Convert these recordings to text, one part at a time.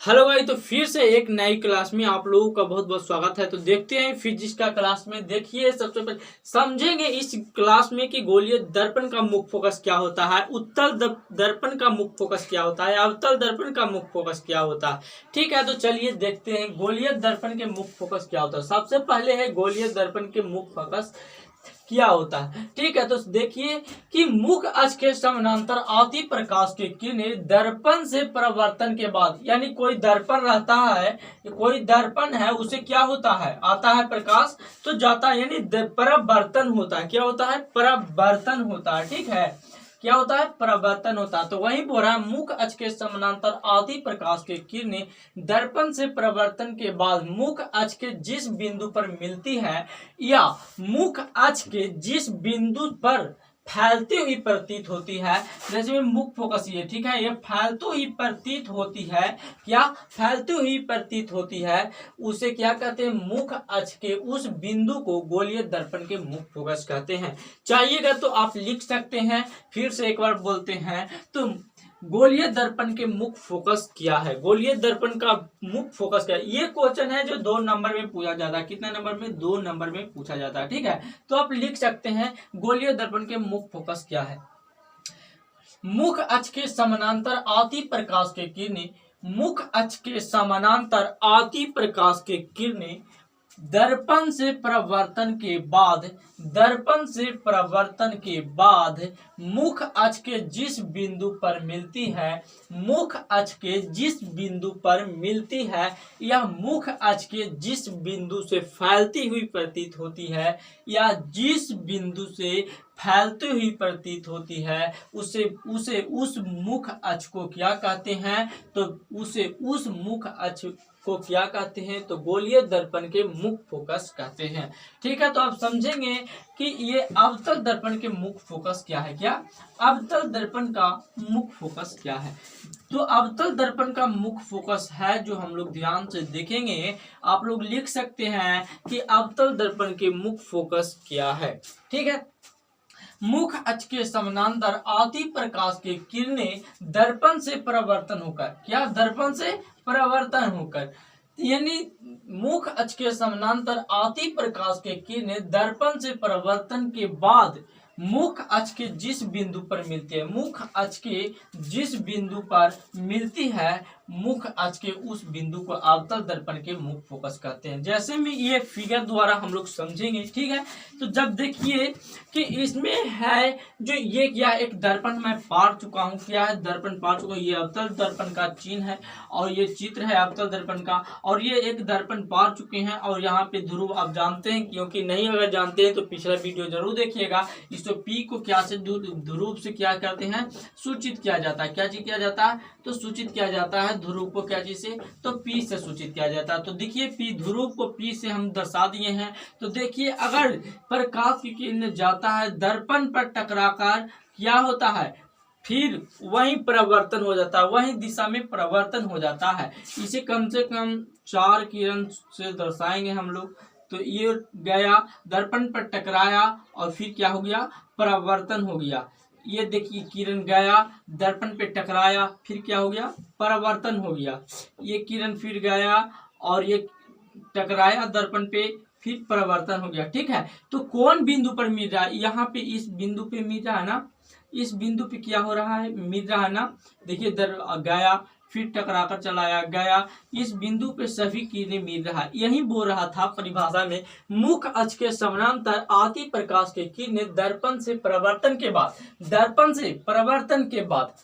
Hello भाई, तो फिर से एक नई क्लास में आप लोगों का बहुत बहुत स्वागत है। तो देखते हैं फिजिक्स का क्लास में। देखिए, सबसे पहले समझेंगे इस क्लास में कि गोलीय दर्पण का मुख्य फोकस क्या होता है, उत्तल दर्पण का मुख्य फोकस क्या होता है, अवतल दर्पण का मुख्य फोकस क्या होता है। ठीक है, तो चलिए देखते हैं गोलीय दर्पण के मुख्य फोकस क्या होता है। सबसे पहले है गोलीय दर्पण के मुख्य फोकस क्या होता है। ठीक है, तो देखिए कि मुख्य अक्ष के समानांतर आती प्रकाश की किरणें दर्पण से परावर्तन के बाद, यानी कोई दर्पण रहता है, कोई दर्पण है, उसे क्या होता है, आता है प्रकाश तो जाता है, यानी परावर्तन होता है। क्या होता है? परावर्तन होता है। ठीक है, क्या होता है? परावर्तन होता है। तो वही बोल रहा है मुख्य अक्ष के समानांतर आती प्रकाश की किरणें दर्पण से परावर्तन के बाद मुख्य अक्ष के जिस बिंदु पर मिलती है या मुख्य अक्ष के जिस बिंदु पर फैलती हुई प्रतीत होती है, जैसे में मुख्य फोकस ये, ठीक है, ये फैलती हुई प्रतीत होती है। क्या फैलती हुई प्रतीत होती है, उसे क्या कहते हैं? मुख्य अक्ष के उस बिंदु को गोलीय दर्पण के मुख्य फोकस कहते हैं। चाहिएगा तो आप लिख सकते हैं। फिर से एक बार बोलते हैं तो गोलीय दर्पण के मुख्य फोकस क्या है, गोलीय दर्पण का मुख्य फोकस क्या है। ये क्वेश्चन है जो 2 नंबर में पूछा जाता है। कितने नंबर में? 2 नंबर में पूछा जाता है। ठीक है, तो आप लिख सकते हैं गोलीय दर्पण के मुख्य फोकस क्या है। मुख्य अक्ष के समानांतर आती प्रकाश के किरणें, मुख्य अक्ष के समानांतर आती प्रकाश के किरणें दर्पण से परावर्तन के बाद, दर्पण से परावर्तन के बाद मुख्य अक्ष के जिस बिंदु पर मिलती है, मुख्य अक्ष के जिस बिंदु पर मिलती है या मुख्य अक्ष के जिस बिंदु से फैलती हुई प्रतीत होती है या जिस बिंदु से फैलती हुई प्रतीत होती है, उसे उसे उस मुख्य अक्ष को क्या कहते हैं? तो उसे उस मुख्य अक्ष को क्या कहते हैं? तो गोलीय दर्पण के मुख्य फोकस कहते हैं। ठीक है, तो आप समझेंगे कि ये अवतल दर्पण के मुख्य फोकस क्या है। क्या अवतल दर्पण का मुख्य फोकस क्या है? तो अवतल दर्पण का मुख्य फोकस है जो हम लोग ध्यान से देखेंगे। आप लोग लिख सकते हैं कि अवतल दर्पण के मुख्य फोकस क्या है। ठीक है, मुख्य अक्ष के समानांतर आती प्रकाश की किरणें दर्पण से परावर्तन होकर, क्या दर्पण से परावर्तन होकर, यानी मुख्य अक्ष के समानांतर आती प्रकाश के किरणें दर्पण से परावर्तन के बाद मुख्य अक्ष के जिस बिंदु पर मिलती है, मुख्य अक्ष के जिस बिंदु पर मिलती है, मुख्य अक्ष के उस बिंदु को अवतल दर्पण के मुख्य फोकस कहते हैं। जैसे में ये फिगर द्वारा हम लोग समझेंगे। ठीक है, तो जब देखिए कि इसमें है जो ये क्या एक दर्पण मैं पार चुका हूँ, क्या है? दर्पण पार चुका हूँ। ये अवतल दर्पण का चिन्ह है और ये चित्र है अवतल दर्पण का, और ये एक दर्पण पार चुके हैं। और यहाँ पे ध्रुव आप जानते हैं, क्योंकि नहीं अगर जानते हैं तो पिछला वीडियो जरूर देखिएगा। इसको पी को क्या से ध्रुव से क्या करते हैं? सूचित किया जाता है। क्या चीज किया जाता है? तो सूचित किया जाता है ध्रुव को क्या चीज से? तो पी से सूचित किया जाता है। तो देखिए पी, ध्रुव को पी से हम दर्शा दिए हैं। तो देखिए अगर प्रकाश की किरण जाता है दर्पण पर टकराकर, क्या होता है? फिर वही परिवर्तन हो जाता है, वही दिशा में परिवर्तन हो जाता है। इसे कम से कम 4 किरण से दर्शाएंगे हम लोग। तो ये गया, दर्पण पर टकराया और फिर क्या हो गया? परिवर्तन हो गया। ये देखिए किरण गया, दर्पण पे टकराया, फिर क्या हो गया? परिवर्तन हो गया। ये किरण फिर गया और ये टकराया दर्पण पे, फिर परिवर्तन हो गया। ठीक है, तो कौन बिंदु पर मिल रहा है? यहाँ पे इस बिंदु पे मिल रहा है ना, इस बिंदु पे क्या हो रहा है? मिल रहा है ना। देखिए गया, फिर टकराकर चलाया गया, इस बिंदु पे सभी किरणें मिल रहा है। यही बोल रहा था परिभाषा में, मुख्य अक्ष के समानांतर आती प्रकाश की किरणें दर्पण से परिवर्तन के बाद, दर्पण से परिवर्तन के बाद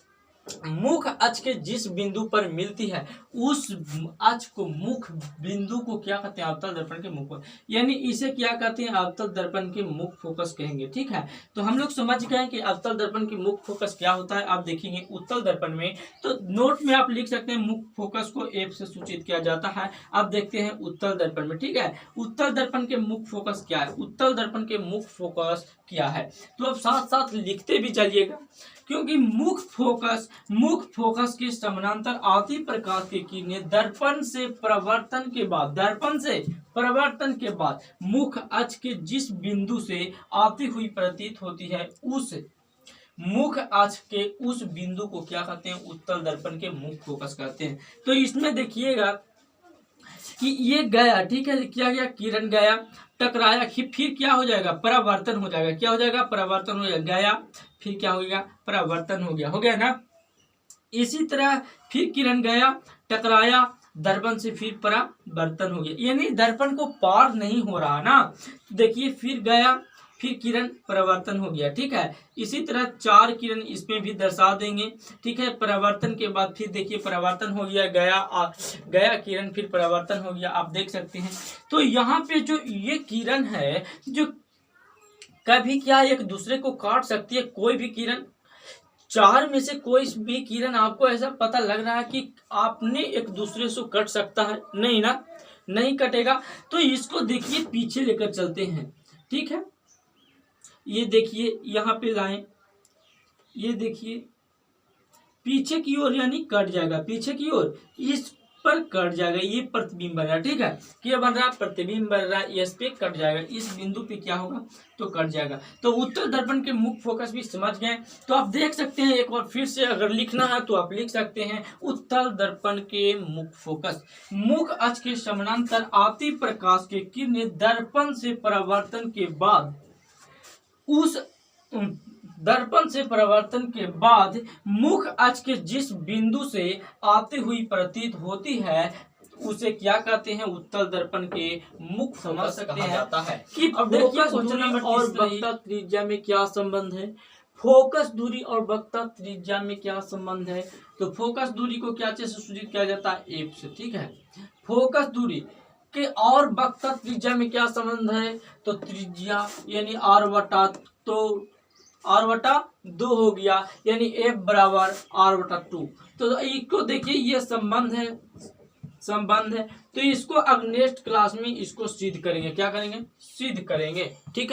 मुख्य अक्ष के जिस बिंदु पर मिलती है, उस अक्ष को मुख्य बिंदु को क्या कहते हैं? अवतल दर्पण के मुख्य, यानी इसे क्या कहते हैं? अवतल दर्पण के मुख्य फोकस कहेंगे। ठीक है, तो हम लोग समझ गए कि अवतल दर्पण की मुख्य फोकस क्या होता है। आप देखेंगे उत्तल दर्पण में, तो नोट में आप लिख सकते हैं मुख्य फोकस को एफ से सूचित किया जाता है। अब देखते हैं उत्तल दर्पण में। ठीक है, उत्तल दर्पण के मुख्य फोकस क्या है? उत्तल दर्पण के मुख्य फोकस क्या है? तो अब साथ साथ लिखते भी चलिएगा, क्योंकि मुख्य फोकस के समानांतर आती प्रकाश की किरणें दर्पण से परिवर्तन के बाद, दर्पण से परिवर्तन के बाद मुख्य अक्ष के जिस बिंदु से आती हुई प्रतीत होती है, उस मुख्य अक्ष के उस बिंदु को क्या कहते हैं, उत्तल दर्पण के मुख्य फोकस कहते हैं। तो इसमें देखिएगा कि ये गया, ठीक है, क्या गया, किरण गया, टकराया, फिर क्या हो जाएगा, परावर्तन हो जाएगा। क्या हो जाएगा, परावर्तन हो जाएगा, गया फिर क्या हो गया, परावर्तन हो गया ना। इसी तरह फिर किरण गया, टकराया दर्पण से, फिर परावर्तन हो गया, यानी दर्पण को पार नहीं हो रहा ना। देखिए फिर गया, फिर किरण, परावर्तन हो गया, ठीक है। इसी तरह 4 किरण इसमें भी दर्शा देंगे, ठीक है। परावर्तन के बाद फिर देखिए परावर्तन हो गया, गया किरण, फिर परावर्तन हो गया, आप देख सकते हैं। तो यहाँ पे जो ये किरण है जो कभी क्या एक दूसरे को काट सकती है, कोई भी किरण, 4 में से कोई भी किरण आपको ऐसा पता लग रहा है कि आपने एक दूसरे से कट सकता है, नहीं ना, नहीं कटेगा। तो इसको देखिए पीछे लेकर चलते हैं, ठीक है। ये देखिए यहाँ पे लाएं, ये देखिए पीछे की ओर यानी कट जाएगा, पीछे की ओर इस पर कट जाएगा, ये प्रतिबिंब बन रहा है, ठीक है। क्या बन रहा है, प्रतिबिंब बन रहा है, इस पे कट जाएगा, इस बिंदु पे क्या होगा, तो कट जाएगा। तो उत्तल दर्पण के मुख्य फोकस भी समझ गए। तो आप देख सकते हैं, एक बार फिर से अगर लिखना है तो आप लिख सकते हैं, उत्तल दर्पण के मुख्य फोकस, मुख्य अक्ष के समानांतर आती प्रकाश के किरणें दर्पण से परावर्तन के बाद, उस दर्पण से परावर्तन के बाद मुख्य अक्ष के जिस बिंदु से आती हुई प्रतीत होती है उसे क्या कहते हैं, उत्तल दर्पण के मुख्य समझ सकते हैं कि अब देखिए क्वेश्चन नंबर और वक्रता त्रिज्या में क्या संबंध है, फोकस दूरी और वक्रता त्रिज्या में क्या संबंध है। तो फोकस दूरी को क्या से सूचित किया जाता है, एफ से, ठीक है। फोकस दूरी के और वक्रता त्रिज्या में क्या संबंध है, तो त्रिज्या यानी r/2 हो गया, यानी f बराबर r/2। तो इसको देखिए ये संबंध है। तो इसको अब नेक्स्ट क्लास में इसको सिद्ध करेंगे, क्या करेंगे, सिद्ध करेंगे, ठीक है।